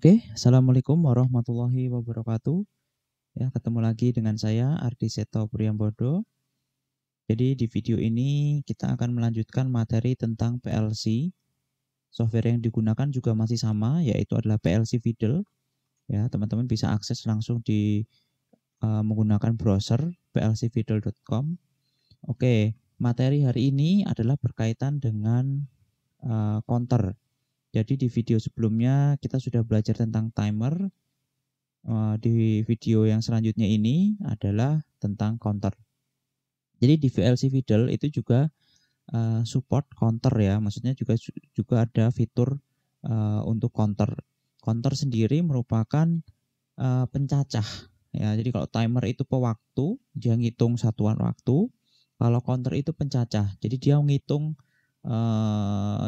Oke, assalamualaikum warahmatullahi wabarakatuh. Ya, ketemu lagi dengan saya Ardi Seto Priambodo. Jadi di video ini kita akan melanjutkan materi tentang PLC. Software yang digunakan juga masih sama, yaitu adalah PLC Videl. Ya, teman-teman bisa akses langsung di menggunakan browser plcvidel.com. Oke, materi hari ini adalah berkaitan dengan counter. Jadi di video sebelumnya kita sudah belajar tentang timer. Di video yang selanjutnya ini adalah tentang counter. Jadi di VLC Videl itu juga support counter ya, maksudnya juga ada fitur untuk counter. Counter sendiri merupakan pencacah ya. Jadi kalau timer itu pewaktu, dia ngitung satuan waktu. Kalau counter itu pencacah, jadi dia ngitung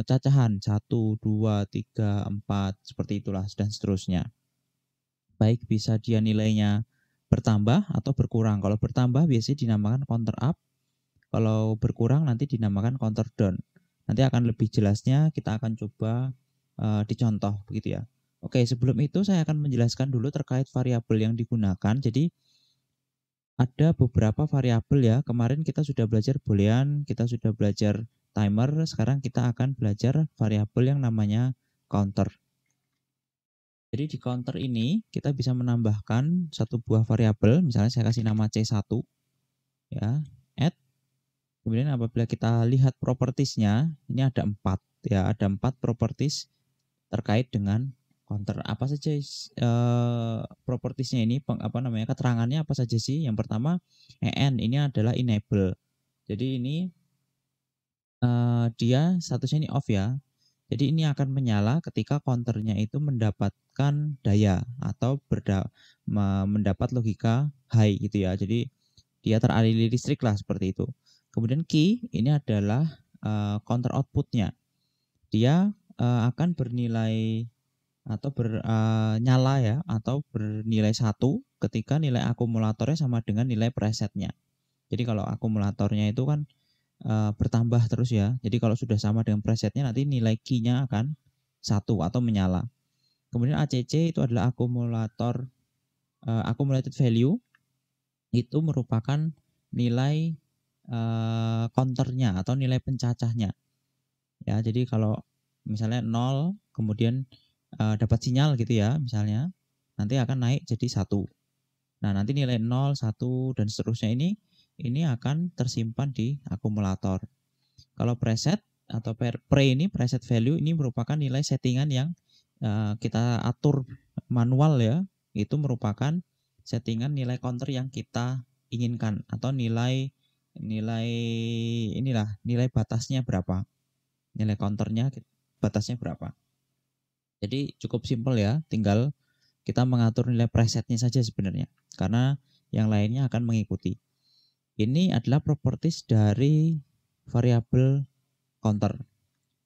cacahan 1, 2, 3, 4 seperti itulah dan seterusnya. Baik bisa dia nilainya bertambah atau berkurang. Kalau bertambah biasanya dinamakan counter up. Kalau berkurang nanti dinamakan counter down. Nanti akan lebih jelasnya kita akan coba dicontoh begitu ya. Oke, sebelum itu saya akan menjelaskan dulu terkait variabel yang digunakan. Jadi ada beberapa variabel ya. Kemarin kita sudah belajar boolean, kita sudah belajar timer, sekarang kita akan belajar variabel yang namanya counter. Jadi di counter ini kita bisa menambahkan satu buah variabel, misalnya saya kasih nama C1 ya, add. Kemudian apabila kita lihat propertiesnya, ini ada 4 ya, ada 4 properties terkait dengan counter. Apa saja propertiesnya ini, keterangannya apa saja sih? Yang pertama en ini adalah enable. Jadi ini dia statusnya ini off ya. Jadi ini akan menyala ketika counternya itu mendapatkan daya atau mendapat logika high gitu ya. Jadi dia teraliri listrik lah seperti itu. Kemudian key ini adalah counter outputnya. Dia akan bernilai atau nyala ya, atau bernilai 1 ketika nilai akumulatornya sama dengan nilai presetnya. Jadi kalau akumulatornya itu kan bertambah terus ya. Jadi kalau sudah sama dengan presetnya nanti nilai key-nya akan 1 atau menyala. Kemudian ACC itu adalah accumulated value. Itu merupakan nilai counternya atau nilai pencacahnya. Ya, jadi kalau misalnya 0 kemudian dapat sinyal gitu ya, misalnya nanti akan naik jadi 1. Nah, nanti nilai 0, 1 dan seterusnya ini akan tersimpan di akumulator. Kalau preset atau ini preset value ini merupakan nilai settingan yang kita atur manual ya. Itu merupakan settingan nilai counter yang kita inginkan atau nilai batasnya berapa. Nilai counternya batasnya berapa. Jadi cukup simpel ya, tinggal kita mengatur nilai presetnya saja sebenarnya. Karena yang lainnya akan mengikuti. Ini adalah properties dari variabel counter.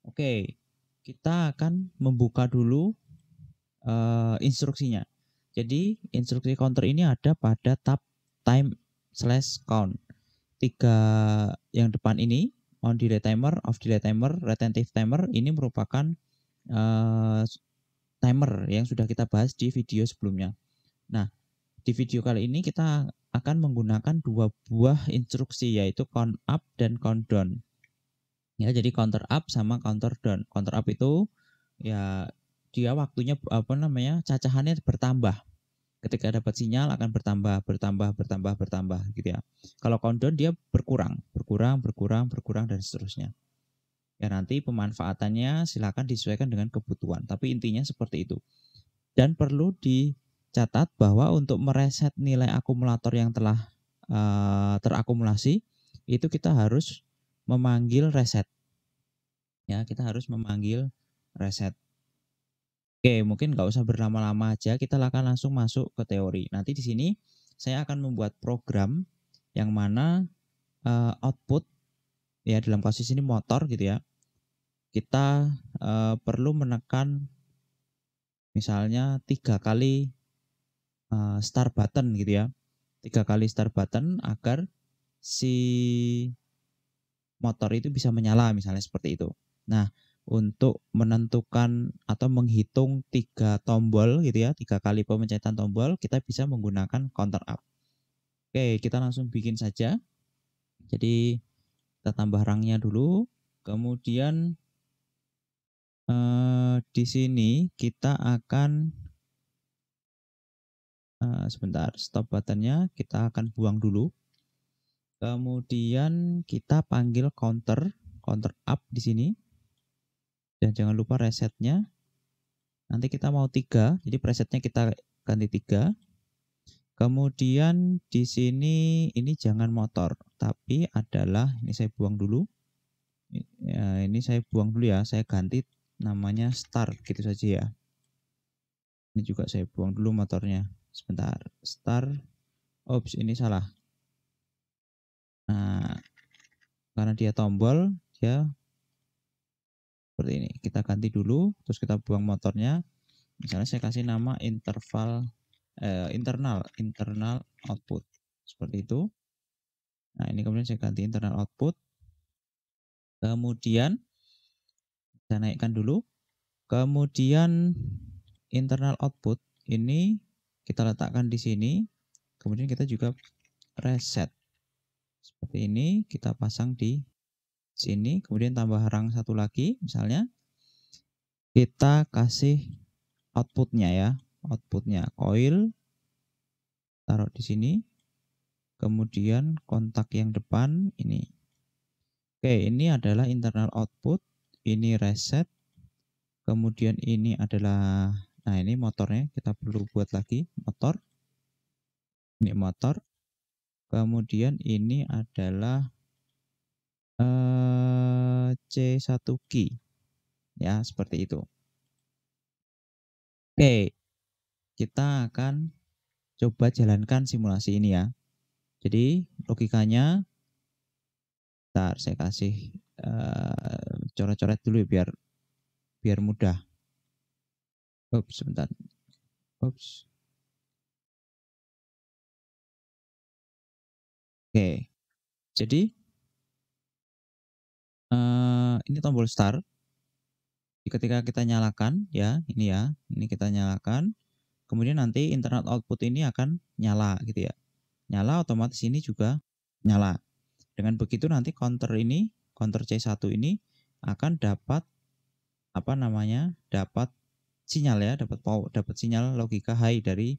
Oke, kita akan membuka dulu instruksinya. Jadi instruksi counter ini ada pada tab time/count. 3 yang depan ini, on delay timer, off delay timer, retentive timer, ini merupakan timer yang sudah kita bahas di video sebelumnya. Nah, di video kali ini kita akan menggunakan 2 buah instruksi, yaitu count up dan count down. Ya, jadi counter up sama counter down. Counter up itu ya dia waktunya cacahannya bertambah. Ketika dapat sinyal akan bertambah gitu ya. Kalau count down dia berkurang dan seterusnya. Ya, nanti pemanfaatannya silakan disesuaikan dengan kebutuhan, tapi intinya seperti itu. Dan perlu dicatat bahwa untuk mereset nilai akumulator yang telah terakumulasi itu kita harus memanggil reset. Ya, kita harus memanggil reset. Oke, mungkin nggak usah berlama-lama aja, kita akan langsung masuk ke teori. Nanti di sini saya akan membuat program yang mana output ya, dalam kasus ini motor gitu ya. Kita perlu menekan misalnya 3 kali start button gitu ya. 3 kali start button agar si motor itu bisa menyala misalnya seperti itu. Nah, untuk menentukan atau menghitung 3 tombol gitu ya, 3 kali pemencatan tombol, kita bisa menggunakan counter up. Oke, kita langsung bikin saja. Jadi kita tambah rangnya dulu, kemudian di sini kita akan sebentar, stop buttonnya kita akan buang dulu. Kemudian kita panggil counter up di sini. Dan jangan lupa resetnya. Nanti kita mau 3, jadi presetnya kita ganti 3. Kemudian di sini ini jangan motor, tapi adalah ini saya buang dulu. Ya, ini saya buang dulu ya, saya ganti namanya start gitu saja ya. Ini juga saya buang dulu motornya. Sebentar, start. Oops, ini salah. Nah, karena dia tombol, dia seperti ini. Kita ganti dulu, terus kita buang motornya. Misalnya saya kasih nama internal output seperti itu. Nah, ini kemudian saya ganti internal output. Kemudian saya naikkan dulu. Kemudian internal output ini kita letakkan di sini. Kemudian kita juga reset. Seperti ini kita pasang di sini. Kemudian tambah rang satu lagi. Misalnya kita kasih outputnya ya. Outputnya coil. Taruh di sini. Kemudian kontak yang depan ini. Oke, ini adalah internal output. Ini reset. Kemudian ini adalah, nah ini motornya, kita perlu buat lagi motor. Ini motor. Kemudian ini adalah C1 key. Ya, seperti itu. Oke, kita akan coba jalankan simulasi ini ya. Jadi logikanya, bentar saya kasih coret-coret dulu ya biar mudah. Ups, sebentar. Ups. Oke, jadi ini tombol start. Ketika kita nyalakan ya, ini kita nyalakan. Kemudian nanti internal output ini akan nyala gitu ya. Nyala otomatis ini juga nyala. Dengan begitu nanti counter C1 ini akan dapat dapat sinyal ya, dapat sinyal logika high dari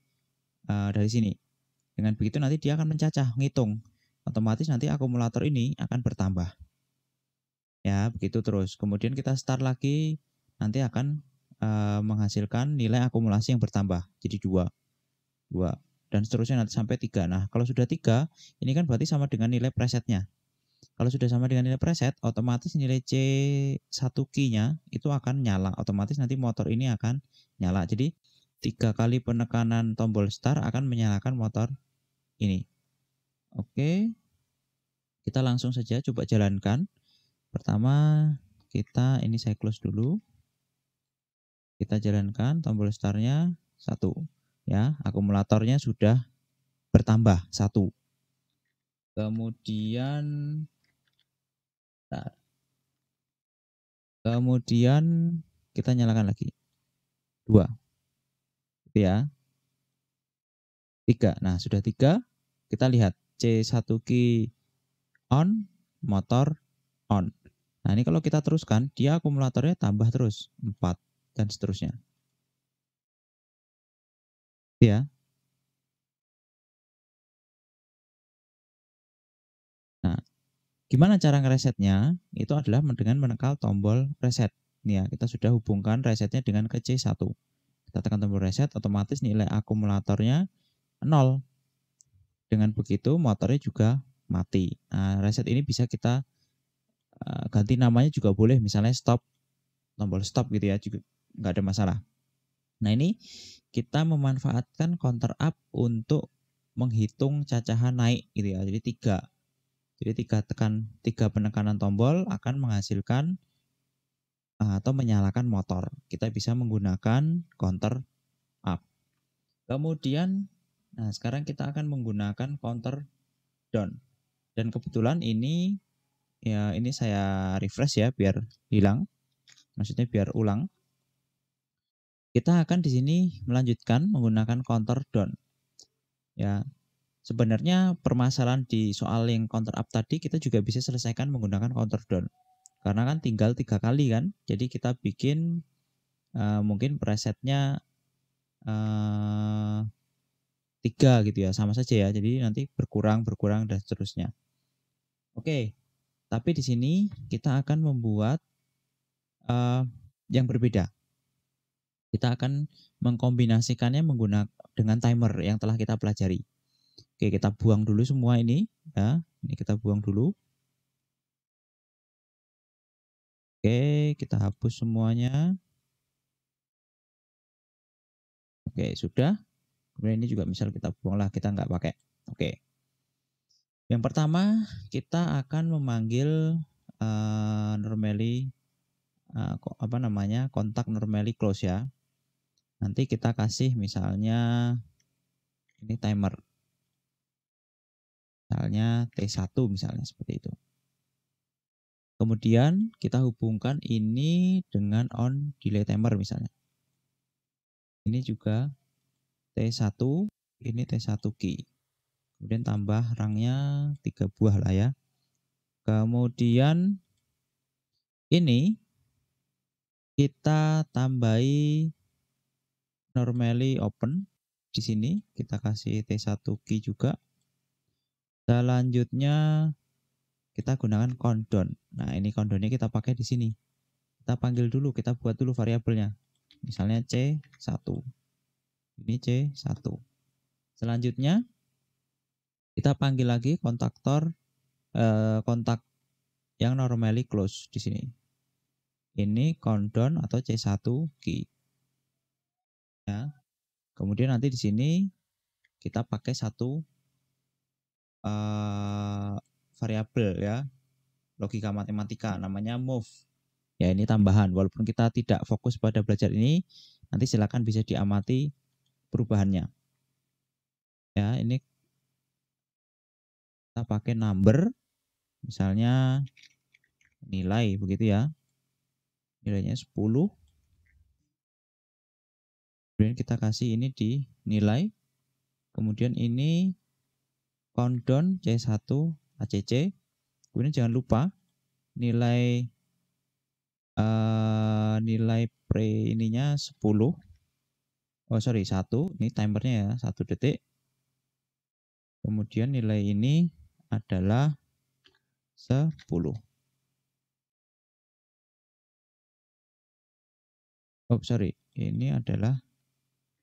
sini. Dengan begitu nanti dia akan mencacah, ngitung. Otomatis nanti akumulator ini akan bertambah. Ya, begitu terus. Kemudian kita start lagi, nanti akan menghasilkan nilai akumulasi yang bertambah. Jadi 2. Dan seterusnya nanti sampai 3. Nah, kalau sudah 3, ini kan berarti sama dengan nilai presetnya. Kalau sudah sama dengan nilai preset, otomatis nilai C1 key-nya itu akan nyala. Otomatis nanti motor ini akan nyala. Jadi 3 kali penekanan tombol start akan menyalakan motor ini. Oke, kita langsung saja coba jalankan. Pertama, ini saya close dulu. Kita jalankan tombol start-nya 1. Ya, akumulatornya sudah bertambah 1. Kemudian kita nyalakan lagi 2. Gitu ya. 3. Nah, sudah 3. Kita lihat C1 key on, motor on. Nah, ini kalau kita teruskan, dia akumulatornya tambah terus 4 dan seterusnya. Ya. Nah, gimana cara ngeresetnya? Itu adalah dengan menekan tombol reset. Nih ya, kita sudah hubungkan resetnya dengan ke C1. Kita tekan tombol reset, otomatis nilai akumulatornya 0. Dengan begitu motornya juga mati. Nah, reset ini bisa kita ganti namanya juga boleh, misalnya stop, tombol stop gitu ya, juga nggak ada masalah. Nah, ini kita memanfaatkan counter up untuk menghitung cacahan naik gitu ya. Jadi 3. Jadi 3 penekanan tombol akan menghasilkan atau menyalakan motor. Kita bisa menggunakan counter up. Kemudian, nah sekarang kita akan menggunakan counter down. Dan kebetulan ini ya, ini saya refresh ya biar hilang. maksudnya biar ulang. Kita akan di sini melanjutkan menggunakan counter down. Ya, sebenarnya permasalahan di soal yang counter up tadi kita juga bisa selesaikan menggunakan counter down. Karena kan tinggal 3 kali kan. Jadi kita bikin mungkin presetnya 3 gitu ya, sama saja ya. Jadi nanti berkurang dan seterusnya. Oke, tapi di sini kita akan membuat yang berbeda. Kita akan mengkombinasikannya menggunakan dengan timer yang telah kita pelajari. Oke, kita buang dulu semua ini ya. Ini kita buang dulu. Oke, kita hapus semuanya. Oke, sudah. Kemudian ini juga misal kita buang lah, kita nggak pakai. Oke. Yang pertama, kita akan memanggil normally kontak normally close ya. Nanti kita kasih misalnya ini timer. Misalnya T1 misalnya seperti itu. Kemudian kita hubungkan ini dengan on delay timer misalnya. Ini juga T1, ini T1 key. Kemudian tambah rangnya 3 buah lah ya. Kemudian ini kita tambahi normally open. Di sini kita kasih T1 key juga. Selanjutnya kita gunakan countdown. Nah, ini countdownnya kita pakai di sini. Kita panggil dulu, kita buat dulu variabelnya. Misalnya C1. Ini C1. Selanjutnya kita panggil lagi kontak yang normally close di sini. Ini countdown atau C1 key. Ya. Kemudian nanti di sini kita pakai satu variabel ya, logika matematika namanya move. Ya, ini tambahan. Walaupun kita tidak fokus pada belajar ini, nanti silakan bisa diamati perubahannya. Ya, ini kita pakai number, misalnya nilai begitu ya. Nilainya 10. Kemudian kita kasih ini di nilai. Kemudian ini countdown C1 ACC. Kemudian jangan lupa nilai pre ininya 10. Oh sorry, 1. Ini timernya ya, 1 detik. Kemudian nilai ini adalah 10. Oh sorry, ini adalah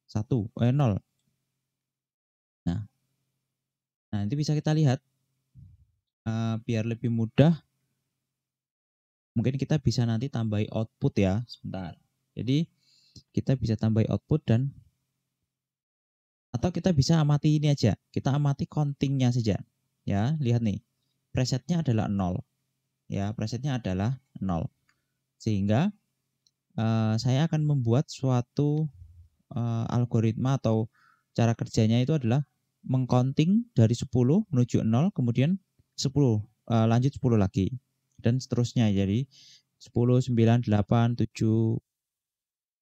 0. Nah, nanti bisa kita lihat biar lebih mudah. Mungkin kita bisa nanti tambahi output ya, sebentar. Jadi kita bisa tambahi output atau kita bisa amati ini aja. Kita amati countingnya saja. Ya, lihat nih. Presetnya adalah 0. Ya, presetnya adalah 0. Sehingga saya akan membuat suatu algoritma atau cara kerjanya itu adalah mengcounting dari 10 menuju 0, kemudian 10, lanjut 10 lagi. Dan seterusnya. Jadi 10, 9, 8, 7,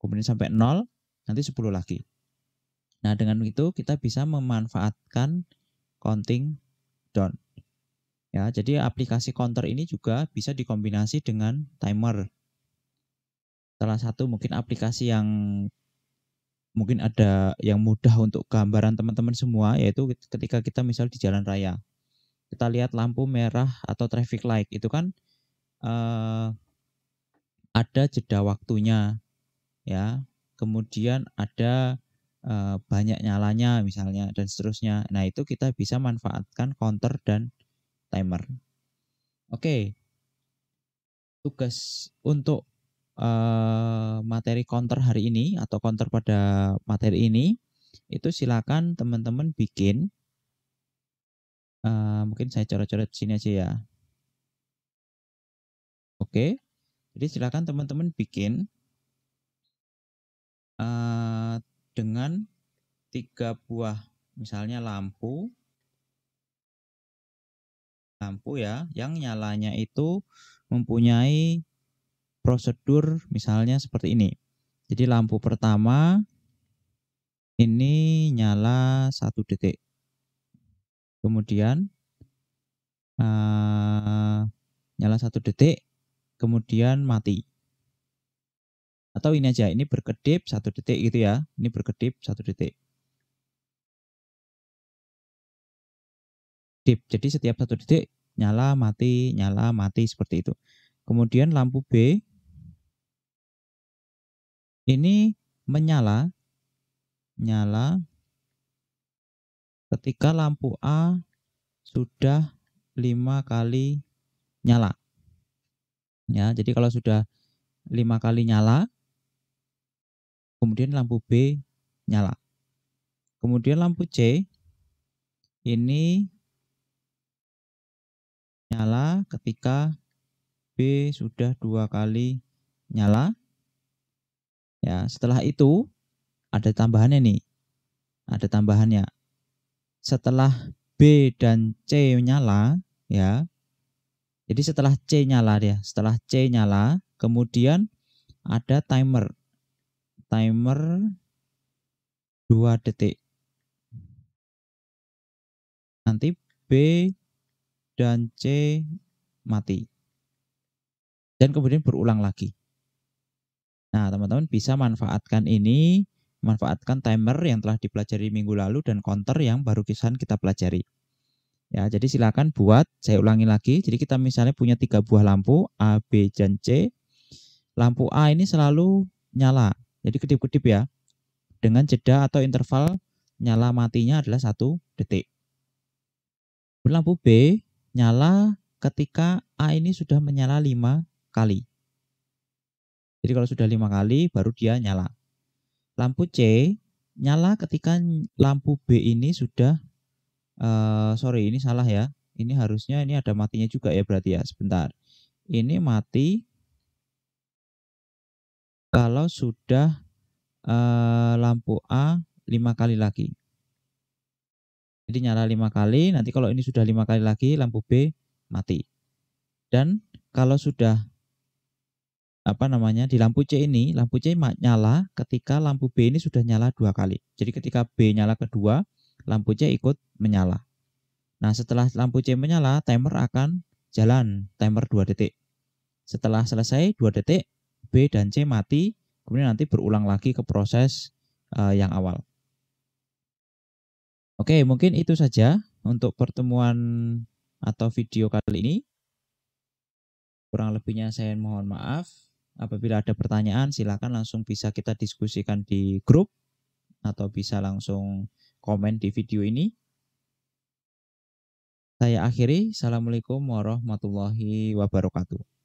kemudian sampai 0, nanti 10 lagi. Nah, dengan itu kita bisa memanfaatkan counting down. Ya, jadi aplikasi counter ini juga bisa dikombinasi dengan timer. Salah satu mungkin aplikasi yang mungkin ada yang mudah untuk gambaran teman-teman semua, yaitu ketika kita misal di jalan raya. Kita lihat lampu merah atau traffic light, itu kan ada jeda waktunya. Ya, kemudian ada banyak nyalanya misalnya dan seterusnya. Nah, itu kita bisa manfaatkan counter dan timer. Oke. Tugas untuk materi counter hari ini atau counter pada materi ini itu silakan teman-teman bikin. Mungkin saya coret-coret sini aja ya. Oke. Jadi silakan teman-teman bikin dengan 3 buah misalnya lampu ya, yang nyalanya itu mempunyai prosedur misalnya seperti ini. Jadi lampu pertama ini nyala 1 detik. Kemudian nyala 1 detik, kemudian mati. Atau ini aja, ini berkedip 1 detik gitu ya. Ini berkedip 1 detik. Jadi setiap 1 detik nyala, mati seperti itu. Kemudian lampu B ini nyala ketika lampu A sudah 5 kali nyala. Ya, jadi kalau sudah 5 kali nyala, kemudian lampu B nyala. Kemudian lampu C ini nyala ketika B sudah 2 kali nyala. Ya, setelah itu ada tambahannya nih. Ada tambahannya. Setelah B dan C nyala, ya. Jadi setelah C nyala ya, setelah C nyala, kemudian ada timer 2 detik. Nanti B dan C mati. Dan kemudian berulang lagi. Nah, teman-teman bisa manfaatkan ini, manfaatkan timer yang telah dipelajari minggu lalu dan counter yang baru kita pelajari. Ya, jadi silakan buat, saya ulangi lagi. Jadi kita misalnya punya 3 buah lampu, A, B, dan C. Lampu A ini selalu nyala, jadi kedip-kedip ya. Dengan jeda atau interval nyala matinya adalah 1 detik. Lampu B nyala ketika A ini sudah menyala 5 kali. Jadi kalau sudah 5 kali baru dia nyala. Lampu C nyala ketika lampu B ini sudah ini salah ya. Ini harusnya ini ada matinya juga ya berarti ya. Sebentar. Ini mati kalau sudah lampu A 5 kali lagi. Jadi nyala 5 kali, nanti kalau ini sudah 5 kali lagi lampu B mati. Dan kalau sudah di lampu C ini, lampu C nyala ketika lampu B ini sudah nyala 2 kali. Jadi ketika B nyala kedua, lampu C ikut menyala. Nah, setelah lampu C menyala, timer akan jalan, timer 2 detik. Setelah selesai 2 detik, B dan C mati, kemudian nanti berulang lagi ke proses yang awal. Oke, mungkin itu saja untuk pertemuan atau video kali ini. Kurang lebihnya saya mohon maaf. Apabila ada pertanyaan, silakan langsung bisa kita diskusikan di grup atau bisa langsung komen di video ini. Saya akhiri. Assalamualaikum warahmatullahi wabarakatuh.